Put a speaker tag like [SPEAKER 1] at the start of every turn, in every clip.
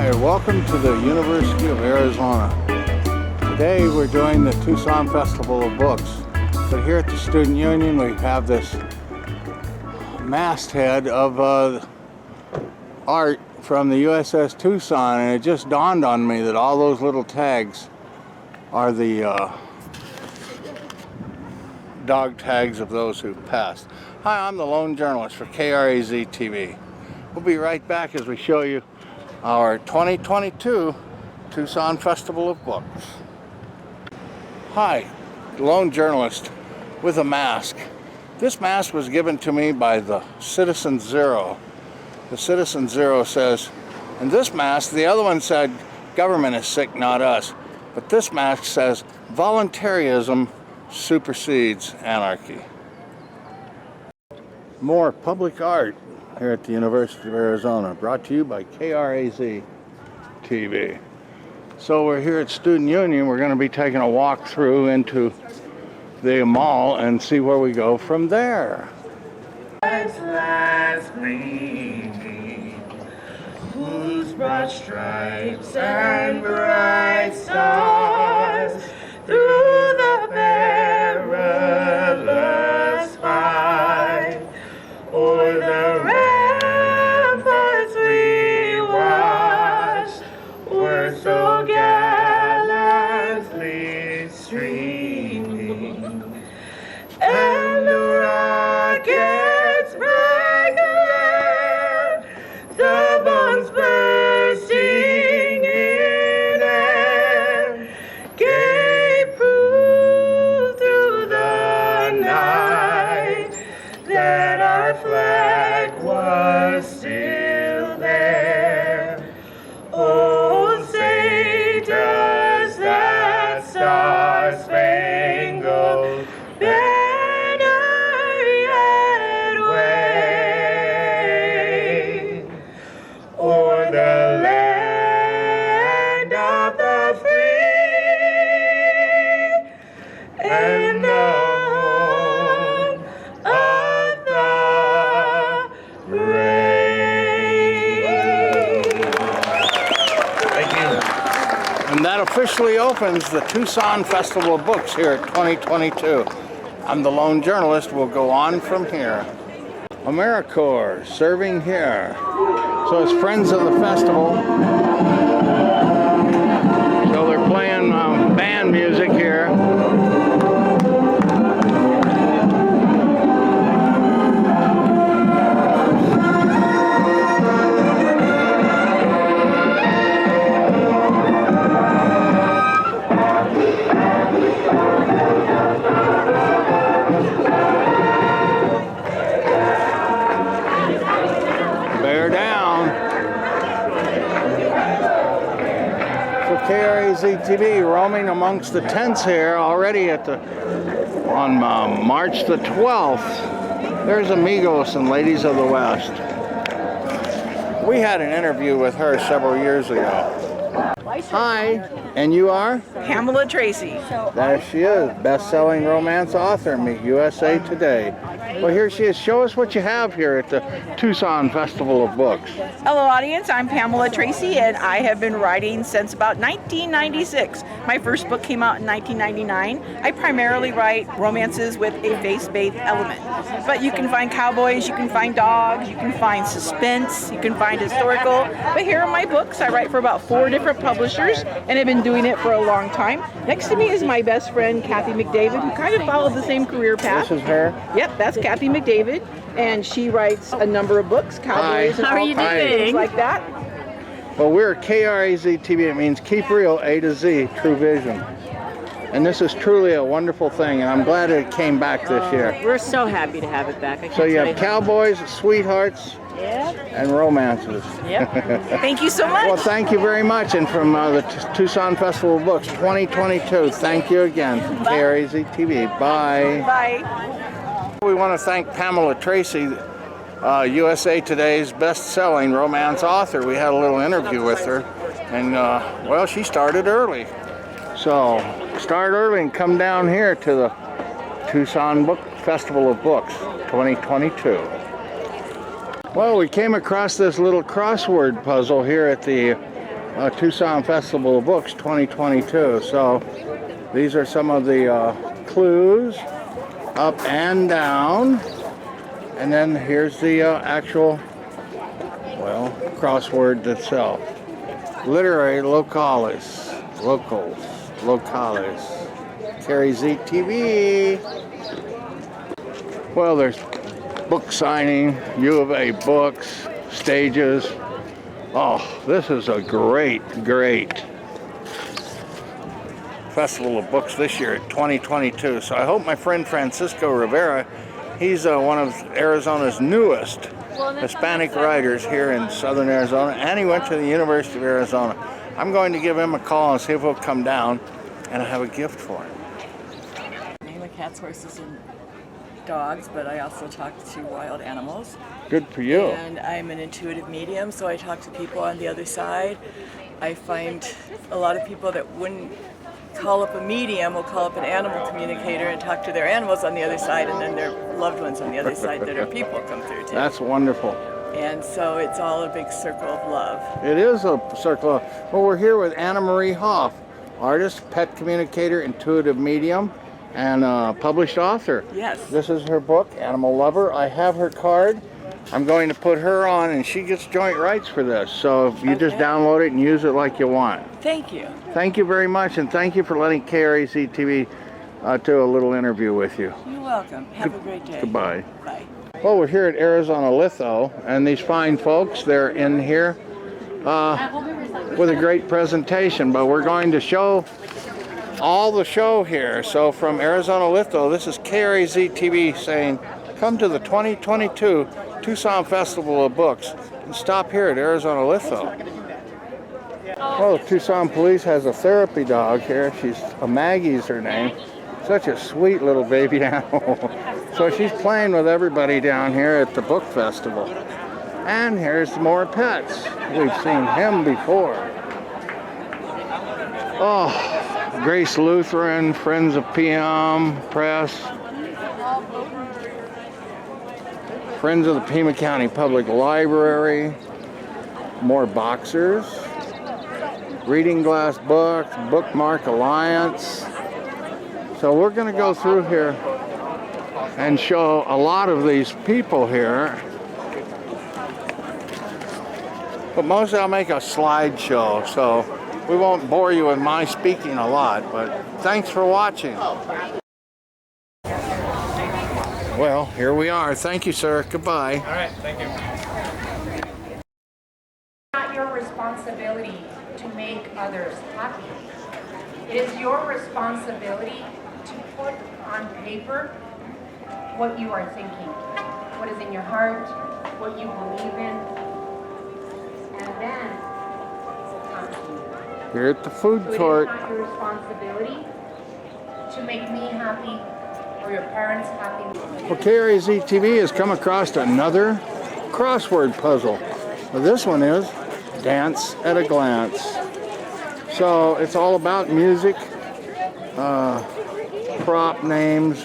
[SPEAKER 1] Hi, welcome to the University of Arizona. Today we're doing the Tucson Festival of Books. But here at the Student Union we have this masthead of art from the USS Tucson, and it just dawned on me that all those little tags are the dog tags of those who passed. Hi, I'm the lone journalist for KRAZ TV. We'll be right back as we show you our 2022 Tucson Festival of Books. Hi, lone journalist with a mask. This mask was given to me by the Citizen Zero. The Citizen Zero says, and this mask, the other one said, government is sick, not us. But this mask says, voluntarism supersedes anarchy. More public art here at the University of Arizona, brought to you by KRAZ TV. So we're here at Student Union. We're going to be taking a walk through into the mall and see where we go from there.
[SPEAKER 2] Last gleaming, whose broad stripes and bright stars through the perilous fight, o'er the ramparts we watched, were so gallantly streaming, and the rockets break ahead, the bombs bursting in air, gave proof through the night that our flag was still there. Oh, say does that star-spangled banner yet wave o'er the land of the free and the home of the brave. Thank you.
[SPEAKER 1] And that officially opens the Tucson Festival of Books here at 2022. I'm the lone journalist. We'll go on from here. AmeriCorps serving here. So it's friends of the festival. So they're playing band music here. KRAZ TV roaming amongst the tents here already on March the 12th. There's Amigos and Ladies of the West. We had an interview with her several years ago. Hi, and you are?
[SPEAKER 3] Pamela Tracy.
[SPEAKER 1] There she is, best-selling romance author, meet USA Today. Well, here she is. Show us what you have here at the Tucson Festival of Books.
[SPEAKER 3] Hello, audience. I'm Pamela Tracy, and I have been writing since about 1996. My first book came out in 1999. I primarily write romances with a faith-based element. But you can find cowboys, you can find dogs, you can find suspense, you can find historical. But here are my books. I write for about 4 different publishers, and I've been doing it for a long time. Next to me is my best friend, Kathy McDavid, who kind of followed the same career path.
[SPEAKER 1] This is her?
[SPEAKER 3] Yep, that's Kathy McDavid, and she writes a number of books, cowboys, and all kinds of things like that.
[SPEAKER 1] Well, we're KRAZ TV. It means keep real, A to Z, true vision. And this is truly a wonderful thing, and I'm glad it came back this year.
[SPEAKER 4] We're so happy to have it back.
[SPEAKER 1] So you have cowboys, sweethearts, and romances.
[SPEAKER 4] Yep.
[SPEAKER 3] Thank you so much.
[SPEAKER 1] Well, thank you very much. And from the Tucson Festival of Books 2022, thank you again from KRAZ TV. Bye.
[SPEAKER 3] Bye.
[SPEAKER 1] We want to thank Pamela Tracy, USA Today's best-selling romance author. We had a little interview with her, and well, she started early. So start early and come down here to the Tucson Book Festival of Books 2022. Well, we came across this little crossword puzzle here at the Tucson Festival of Books 2022. So these are some of the clues, up and down. And then here's the actual, well, crossword itself. Literary localis. Carrie Z TV. Well, there's book signing, U of A books, stages. Oh, this is a great Festival of Books this year, 2022. So I hope my friend Francisco Rivera, he's one of Arizona's newest Hispanic writers here in southern Arizona, and he went to the University of Arizona. I'm going to give him a call and see if he'll come down, and I have a gift for him.
[SPEAKER 5] I like cats, horses, and dogs, but I also talk to wild animals.
[SPEAKER 1] Good for you.
[SPEAKER 5] And I'm an intuitive medium, so I talk to people on the other side. I find a lot of people that wouldn't call up a medium will call up an animal communicator and talk to their animals on the other side, and then their loved ones on the other side that are people come through too.
[SPEAKER 1] That's wonderful.
[SPEAKER 5] And so it's all a big circle of love.
[SPEAKER 1] It is a circle of, well, we're here with Anna Marie Hoff, artist, pet communicator, intuitive medium, and published author.
[SPEAKER 5] Yes.
[SPEAKER 1] This is her book, Animal Lover. I have her card. I'm going to put her on, and she gets joint rights for this. So you just download it and use it like you want.
[SPEAKER 5] Thank you.
[SPEAKER 1] Thank you very much, and thank you for letting KRAZ TV do a little interview with you.
[SPEAKER 5] You're welcome. Have a great day.
[SPEAKER 1] Goodbye.
[SPEAKER 5] Bye.
[SPEAKER 1] Well, we're here at Arizona Litho, and these fine folks, they're in here with a great presentation, but we're going to show all the show here. So from Arizona Litho, this is KRAZ TV saying, come to the 2022 Tucson Festival of Books and stop here at Arizona Litho. Well, the Tucson Police has a therapy dog here. She's Maggie's her name. Such a sweet little baby animal. So she's playing with everybody down here at the book festival. And here's more pets. We've seen him before. Oh, Grace Lutheran, Friends of PM, Press, Friends of the Pima County Public Library, more boxers, Reading Glass Books, Bookmark Alliance. So we're going to go through here and show a lot of these people here. But mostly I'll make a slideshow, so we won't bore you with my speaking a lot, but thanks for watching. Well, here we are. Thank you, sir. Goodbye.
[SPEAKER 2] All right, thank you.
[SPEAKER 6] It's not your responsibility to make others happy. It is your responsibility to put on paper what you are thinking, what is in your heart, what you believe in, and then it will come to you.
[SPEAKER 1] Here at the food
[SPEAKER 6] So
[SPEAKER 1] court.
[SPEAKER 6] it is not your responsibility to make me happy or your parents happy.
[SPEAKER 1] Well, KRAZ TV has come across another crossword puzzle. Well, this one is Dance at a Glance. So it's all about music, prop names,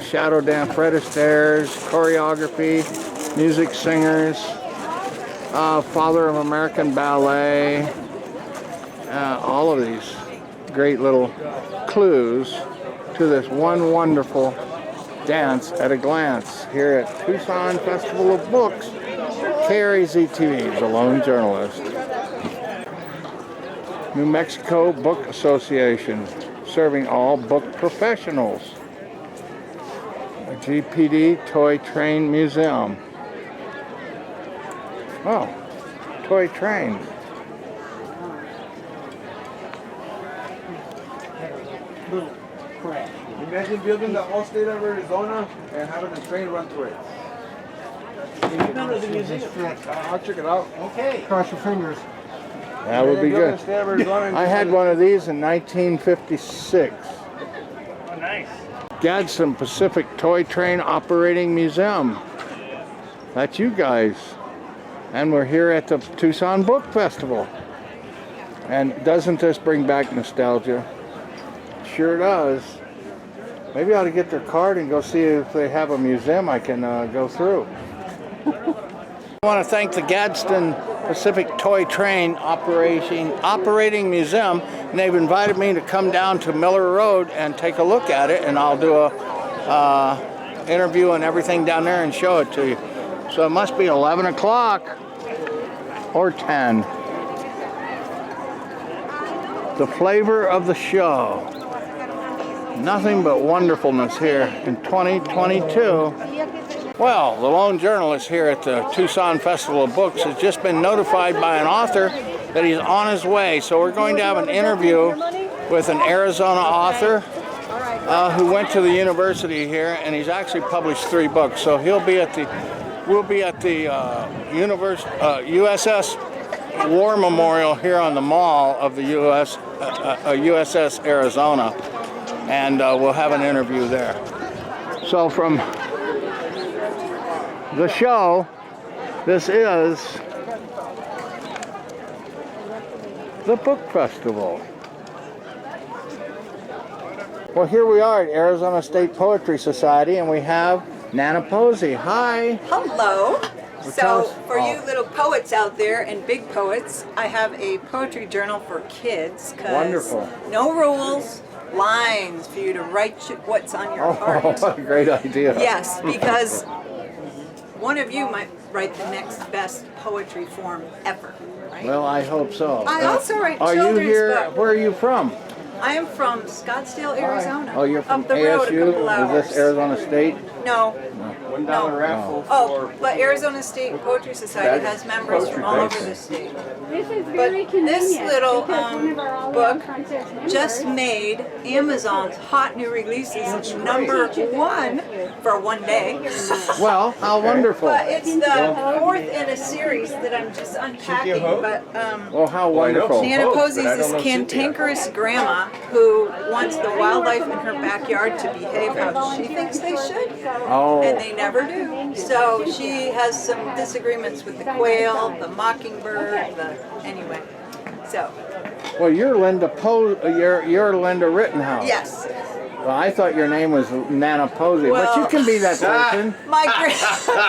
[SPEAKER 1] shadow dance, Fred Astaire's, choreography, music singers, Father of American Ballet, all of these great little clues to this one wonderful dance at a glance here at Tucson Festival of Books. KRAZ TV, the lone journalist. New Mexico Book Association, serving all book professionals. A GPD Toy Train Museum. Oh, toy trains.
[SPEAKER 7] Imagine building the whole state of Arizona and having a train run through it. I'll check it out. Okay. Cross your fingers.
[SPEAKER 1] That would be good. I had one of these in 1956.
[SPEAKER 2] Oh, nice.
[SPEAKER 1] Gadsden Pacific Toy Train Operating Museum. That's you guys. And we're here at the Tucson Book Festival. And doesn't this bring back nostalgia? Sure does. Maybe I ought to get their card and go see if they have a museum I can go through. I want to thank the Gadsden Pacific Toy Train operating museum, and they've invited me to come down to Miller Road and take a look at it, and I'll do a interview and everything down there and show it to you. So it must be 11 o'clock or 10. The flavor of the show. Nothing but wonderfulness here in 2022. Well, the lone journalist here at the Tucson Festival of Books has just been notified by an author that he's on his way. So we're going to have an interview with an Arizona author who went to the university here, and he's actually published 3 books. So we'll be at the USS War Memorial here on the mall of the USS Arizona, and we'll have an interview there. So from the show, this is the book festival. Well, here we are at Arizona State Poetry Society, and we have Nana Posey. Hi.
[SPEAKER 8] Hello.
[SPEAKER 1] Well,
[SPEAKER 8] So for you little poets out there and big poets, I have a poetry journal for kids.
[SPEAKER 1] Wonderful.
[SPEAKER 8] No rules, lines for you to write what's on your heart.
[SPEAKER 1] What a great idea.
[SPEAKER 8] Yes, because one of you might write the next best poetry form ever. Right?
[SPEAKER 1] Well, I hope so.
[SPEAKER 8] I also write
[SPEAKER 1] Are you
[SPEAKER 8] children's
[SPEAKER 1] here?
[SPEAKER 8] books.
[SPEAKER 1] Where are you from?
[SPEAKER 8] I am from Scottsdale, Arizona.
[SPEAKER 1] Oh, you're from
[SPEAKER 8] Up the road a couple
[SPEAKER 1] ASU?
[SPEAKER 8] hours.
[SPEAKER 1] Is this Arizona State?
[SPEAKER 8] No.
[SPEAKER 7] $1
[SPEAKER 8] No.
[SPEAKER 7] raffle
[SPEAKER 8] Oh, but Arizona State Poetry Society has members from all over the state.
[SPEAKER 9] This is
[SPEAKER 8] But
[SPEAKER 9] very convenient.
[SPEAKER 8] this little
[SPEAKER 9] because one of our all
[SPEAKER 8] book
[SPEAKER 9] contest members-
[SPEAKER 8] just made Amazon's hot new releases #1 for one day.
[SPEAKER 1] Well, how wonderful.
[SPEAKER 8] But it's the 4th in a series that I'm just unpacking. But
[SPEAKER 1] Well, how wonderful.
[SPEAKER 8] Nana
[SPEAKER 7] But
[SPEAKER 8] Posey's
[SPEAKER 7] I don't
[SPEAKER 8] this
[SPEAKER 7] know Cynthia.
[SPEAKER 8] cantankerous grandma who wants the wildlife in her backyard to behave how she thinks they should.
[SPEAKER 1] Oh.
[SPEAKER 8] And they never do. So she has some disagreements with the quail, the mockingbird, anyway. So,
[SPEAKER 1] Well, you're Linda you're Linda Rittenhouse.
[SPEAKER 8] yes.
[SPEAKER 1] Well, I thought your name was Nana Posey, but you
[SPEAKER 8] Well-
[SPEAKER 1] can be that person.
[SPEAKER 8] My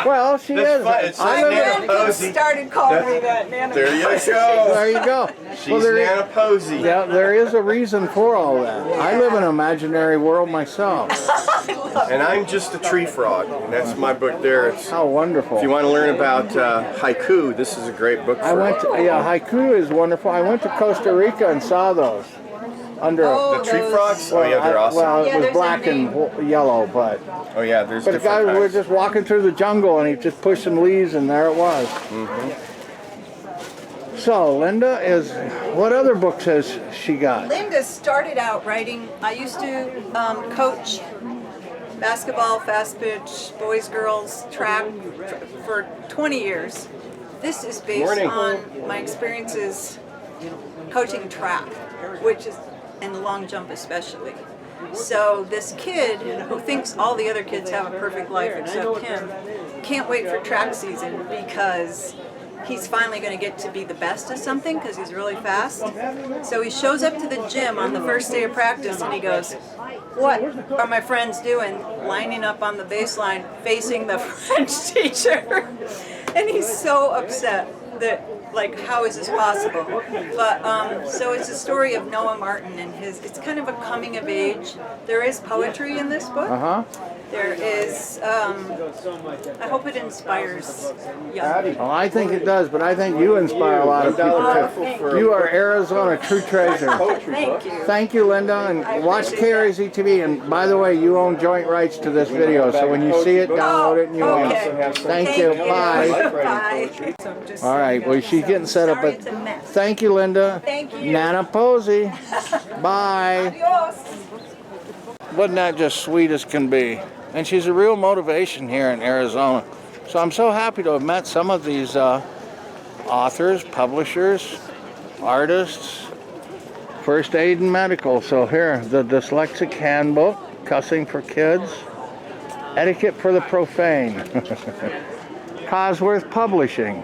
[SPEAKER 1] Well, she
[SPEAKER 10] That's
[SPEAKER 1] is.
[SPEAKER 10] fine. It's
[SPEAKER 1] I
[SPEAKER 10] just
[SPEAKER 1] live
[SPEAKER 10] Nana
[SPEAKER 1] in,
[SPEAKER 8] grandkids
[SPEAKER 10] Posey.
[SPEAKER 8] started calling me that, Nana.
[SPEAKER 10] There you go.
[SPEAKER 1] there you go.
[SPEAKER 10] She's
[SPEAKER 1] there is-
[SPEAKER 10] Nana Posey.
[SPEAKER 1] Yeah, there is a reason for all that. I live in an imaginary world myself.
[SPEAKER 10] And I'm just a tree frog. And that's my book there. It's,
[SPEAKER 1] How wonderful.
[SPEAKER 10] if you want to learn about haiku, this is a great book for
[SPEAKER 1] I went to, haiku is wonderful. I went to Costa Rica and saw those under
[SPEAKER 8] Oh,
[SPEAKER 10] the tree
[SPEAKER 8] those-
[SPEAKER 10] frogs. Oh yeah, they're awesome.
[SPEAKER 1] Well, it
[SPEAKER 8] Yeah,
[SPEAKER 1] was
[SPEAKER 8] there's a
[SPEAKER 1] black and yellow, but
[SPEAKER 10] Oh yeah, there's
[SPEAKER 1] the
[SPEAKER 10] different
[SPEAKER 1] guy, we were
[SPEAKER 10] kinds.
[SPEAKER 1] just walking through the jungle and he just pushed some leaves and there it was. So Linda what other books has she got?
[SPEAKER 8] Linda started out writing. I used to coach basketball, fast pitch, boys, girls, track for 20 years. This is based
[SPEAKER 10] Morning.
[SPEAKER 8] on my experiences coaching track, which is, and the long jump especially. So this kid who thinks all the other kids have a perfect life except him can't wait for track season because he's finally going to get to be the best at something because he's really fast. So he shows up to the gym on the first day of practice and he goes, "What are my friends doing? Lining up on the baseline facing the French teacher." And he's so upset that, like, how is this possible? But so it's a story of Noah Martin and it's kind of a coming of age. There is poetry in this book. There is, I hope it inspires young people.
[SPEAKER 1] Well, I think it does, but I think you inspire a lot of people too. You are Arizona true treasure.
[SPEAKER 8] Thank you.
[SPEAKER 1] Thank you, Linda, and watch
[SPEAKER 8] appreciate
[SPEAKER 1] KRZ-TV. And by the way, you own joint rights to this video, so when you see it, download it and you own
[SPEAKER 8] Okay.
[SPEAKER 1] it. Thank you. Bye.
[SPEAKER 8] Bye. So I'm just
[SPEAKER 1] All right. Well, she's getting set up,
[SPEAKER 8] Sorry
[SPEAKER 1] but
[SPEAKER 8] it's a mess.
[SPEAKER 1] thank you, Linda.
[SPEAKER 8] Thank you.
[SPEAKER 1] Nana Posey. Bye.
[SPEAKER 8] Adios.
[SPEAKER 1] Wasn't that just sweet as can be? And she's a real motivation here in Arizona. So I'm so happy to have met some of these authors, publishers, artists, first aid and medical. So here, the Dyslexic Handbook, Cussing for Kids, Etiquette for the Profane, Cosworth Publishing.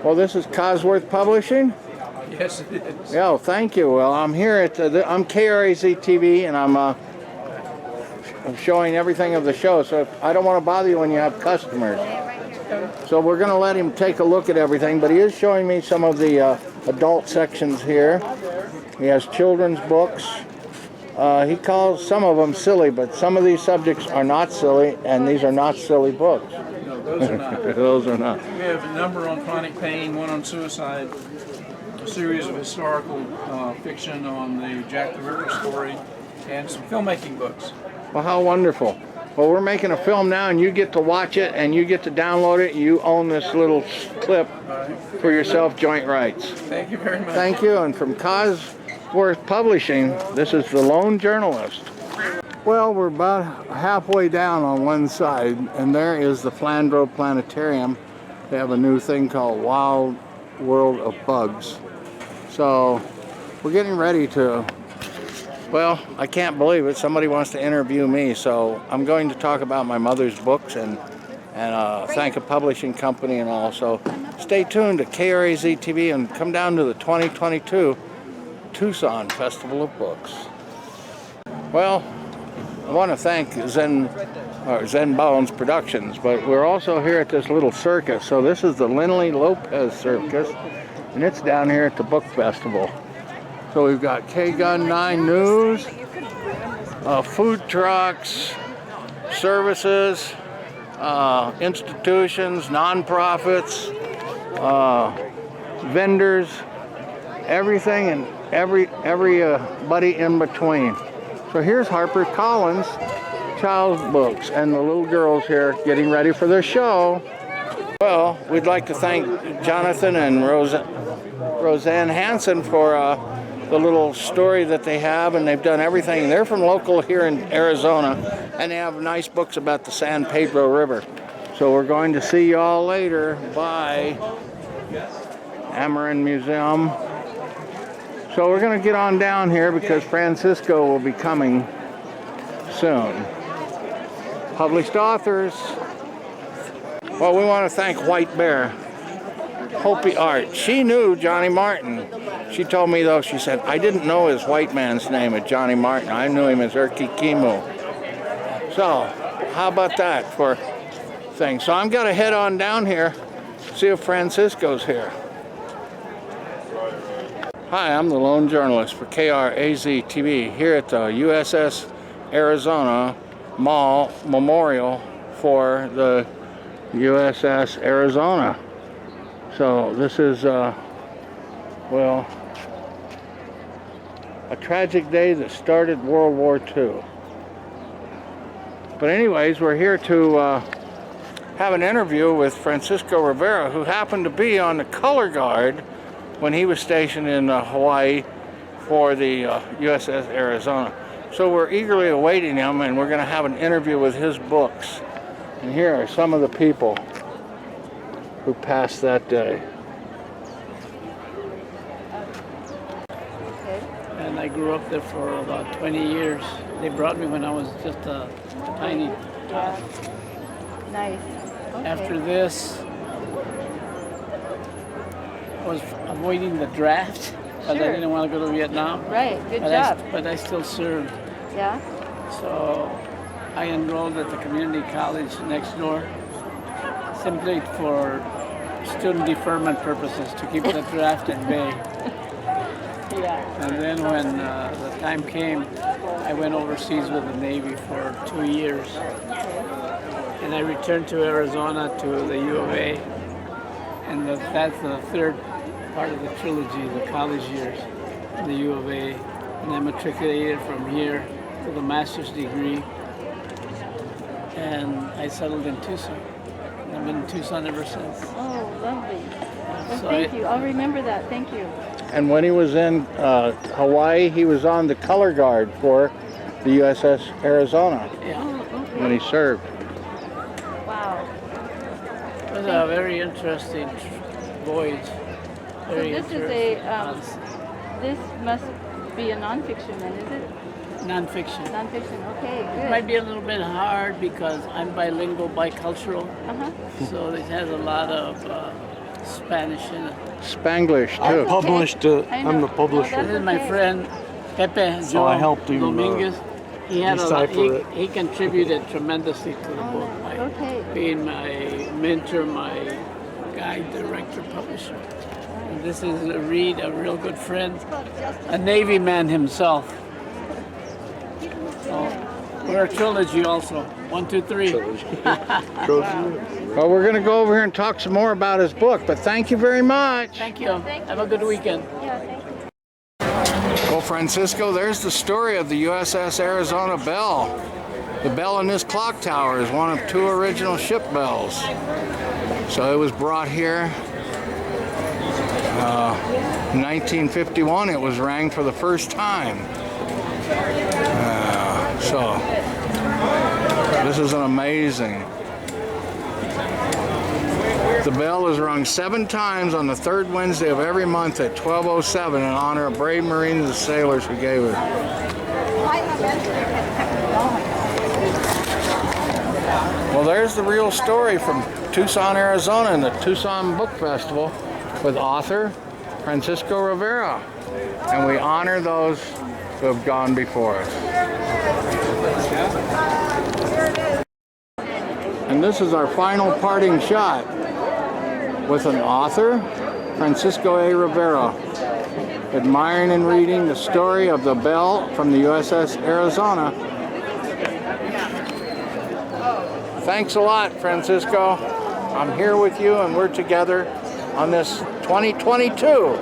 [SPEAKER 1] Well, this is Cosworth Publishing?
[SPEAKER 2] Yes, it is.
[SPEAKER 1] Yeah, thank you. Well, I'm here at I'm KRZ-TV, and I'm showing everything of the show. So I don't want to bother you when you have customers. So we're going to let him take a look at everything, but he is showing me some of the adult sections here. He has children's books. He calls some of them silly, but some of these subjects are not silly, and these are not silly books.
[SPEAKER 9] No, those are not.
[SPEAKER 1] Those are not.
[SPEAKER 9] We have a number on chronic pain, one on suicide, a series of historical fiction on the Jack the Ripper story, and some filmmaking books.
[SPEAKER 1] Well, how wonderful. Well, we're making a film now, and you get to watch it, and you get to download it. You own this little clip for yourself, joint rights.
[SPEAKER 9] Thank you very much.
[SPEAKER 1] Thank you, and from Cosworth Publishing, this is The Lone Journalist. Well, we're about halfway down on one side, and there is the Flandreau Planetarium. They have a new thing called Wild World of Bugs. So we're getting ready to, well, I can't believe it. Somebody wants to interview me, so I'm going to talk about my mother's books and thank a publishing company and all. So stay tuned to KRAZ TV and come down to the 2022 Tucson Festival of Books. Well, I want to thank Zen Bones Productions, but we're also here at this little circus. So this is the Lindley Lopez Circus, and it's down here at the Book Festival. So we've got K-Gun 9 News, food trucks, services, institutions, nonprofits, vendors, everything and everybody in between. So here's Harper Collins Child's Books, and the little girls here getting ready for their show. Well, we'd like to thank Jonathan and Roseanne Hansen for the little story that they have, and they've done everything. They're from local here in Arizona, and they have nice books about the San Pedro River. So we're going to see y'all later. Bye. Amarin Museum. So we're going to get on down here because Francisco will be coming soon. Published authors. Well, we want to thank White Bear, Hopi Art. She knew Johnny Martin. She told me, though, she said, I didn't know his white man's name as Johnny Martin. I knew him as Erki Kimu. So, how about that for things? So I'm going to head on down here, see if Francisco's here. Hi, I'm the Lone Journalist for KRAZ TV here at the Uss Arizona Mall Memorial for the USS Arizona. So this is, well, a tragic day that started World War II. But anyways, we're here to have an interview with Francisco Rivera, who happened to be on the color guard when he was stationed in Hawaii for the USS Arizona. So we're eagerly awaiting him, and we're going to have an interview with his books. And here are some of the people who passed that day.
[SPEAKER 11] And I grew up there for about 20 years. They brought me when I was just a tiny tot.
[SPEAKER 12] Nice. Okay.
[SPEAKER 11] After this, I was avoiding the draft because I didn't want to go to Vietnam.
[SPEAKER 12] Right, good job.
[SPEAKER 11] But I still served.
[SPEAKER 12] Yeah?
[SPEAKER 11] So I enrolled at the community college next door simply for student deferment purposes to keep the draft at bay.
[SPEAKER 12] Yeah.
[SPEAKER 11] And then when the time came, I went overseas with the Navy for 2 years. And I returned to Arizona to the U of A. And that's the third part of the trilogy, the college years, the U of A. And I matriculated from here to the master's degree. And I settled in Tucson. And I've been in Tucson ever since.
[SPEAKER 12] Oh, lovely. Well,
[SPEAKER 11] So
[SPEAKER 12] thank you. I'll remember that. Thank you.
[SPEAKER 1] And when he was in Hawaii, he was on the color guard for the USS Arizona
[SPEAKER 11] Yeah.
[SPEAKER 12] Oh, okay.
[SPEAKER 1] when he served.
[SPEAKER 12] Wow.
[SPEAKER 11] It was a very interesting voyage.
[SPEAKER 12] So this is this must be a nonfiction then, is it?
[SPEAKER 11] Nonfiction.
[SPEAKER 12] Nonfiction. Okay, good.
[SPEAKER 11] It might be a little bit hard because I'm bilingual, bicultural,
[SPEAKER 12] Uh-huh.
[SPEAKER 11] so it has a lot of Spanish in it.
[SPEAKER 1] Spanglish,
[SPEAKER 12] That's
[SPEAKER 1] too.
[SPEAKER 12] okay.
[SPEAKER 13] Published,
[SPEAKER 12] I know.
[SPEAKER 13] I'm the publisher.
[SPEAKER 12] Oh,
[SPEAKER 11] This
[SPEAKER 12] that's
[SPEAKER 11] is my
[SPEAKER 12] okay.
[SPEAKER 11] friend Pepe
[SPEAKER 13] So I helped him,
[SPEAKER 11] Dominguez. He had
[SPEAKER 13] decipher it.
[SPEAKER 11] he contributed tremendously to the book by
[SPEAKER 12] Okay.
[SPEAKER 11] being my mentor, my guide, director, publisher. And this is Reed, a real good friend, a Navy man himself. So we're a trilogy also. 1, 2, 3.
[SPEAKER 1] Well, we're going to go over here and talk some more about his book, but thank you very much.
[SPEAKER 11] Thank you. Have a good weekend.
[SPEAKER 1] Well, Francisco, there's the story of the USS Arizona Bell. The bell in this clock tower is one of 2 original ship bells. So it was brought here in 1951. It was rang for the first time. So this is an amazing. The bell is rung 7 times on the 3rd Wednesday of every month at 12:07 in honor of brave Marines and sailors who gave it. Well, there's the real story from Tucson, Arizona, and the Tucson Book Festival with author Francisco Rivera. And we honor those who have gone before us. And this is our final parting shot with an author, Francisco A. Rivera, admiring and reading the story of the bell from the USS Arizona. Thanks a lot, Francisco. I'm here with you and we're together on this 2022.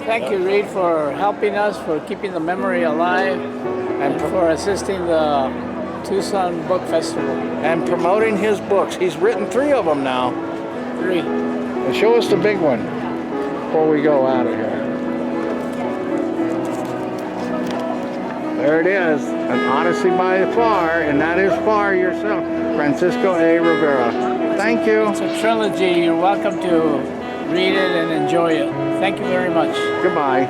[SPEAKER 11] Thank you, Reed, for helping us, for keeping the memory alive, and for assisting the Tucson Book Festival.
[SPEAKER 1] And promoting his books. He's written 3 of them now.
[SPEAKER 11] 3.
[SPEAKER 1] And show us the big one before we go out of here. There it is, An Odyssey by Far, and that is Far yourself, Francisco A. Rivera. Thank you.
[SPEAKER 11] It's a trilogy. You're welcome to read it and enjoy it. Thank you very much.
[SPEAKER 1] Goodbye.